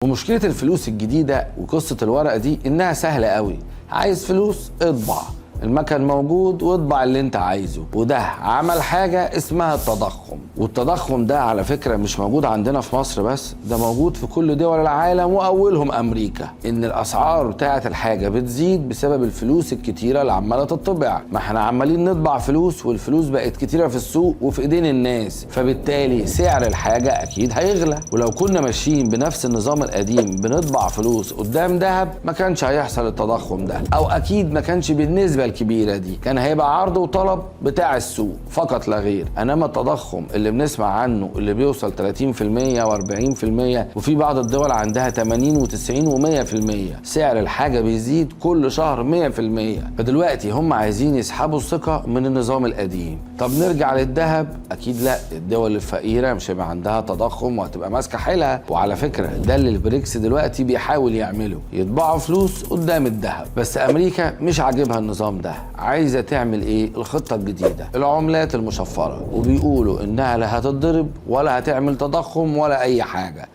ومشكلة الفلوس الجديدة وقصة الورقة دي إنها سهلة قوي. عايز فلوس اطبع، المكن موجود واطبع اللي انت عايزه. وده عمل حاجة اسمها التضخم، والتضخم ده على فكرة مش موجود عندنا في مصر بس، ده موجود في كل دول العالم واولهم امريكا. ان الاسعار بتاعة الحاجة بتزيد بسبب الفلوس الكتيرة اللي عمالة تطبع. ما احنا عمالين نطبع فلوس والفلوس بقت كتيرة في السوق وفي ايدين الناس، فبالتالي سعر الحاجة اكيد هيغلى. ولو كنا ماشيين بنفس النظام القديم بنطبع فلوس قدام ذهب ما كانش هيحصل التضخم ده، او اكيد ما كانش بالنسبة الكبيرة دي، كان هيبقى عرض وطلب بتاع السوق فقط لا غير. انما التضخم اللي بنسمع عنه اللي بيوصل 30% و40%، وفي بعض الدول عندها 80 و90 و100%، سعر الحاجة بيزيد كل شهر 100%. فدلوقتي هم عايزين يسحبوا الثقة من النظام القديم. طب نرجع للذهب؟ اكيد لا، الدول الفقيرة مش هيبقى عندها تضخم وهتبقى ماسكة حيلها. وعلى فكرة ده اللي البريكس دلوقتي بيحاول يعمله، يطبعوا فلوس قدام الذهب. بس امريكا مش عاجبها النظام ده، عايزة تعمل ايه؟ الخطة الجديدة، العملات المشفرة، وبيقولوا انها لا هتتضرب ولا هتعمل تضخم ولا اي حاجة.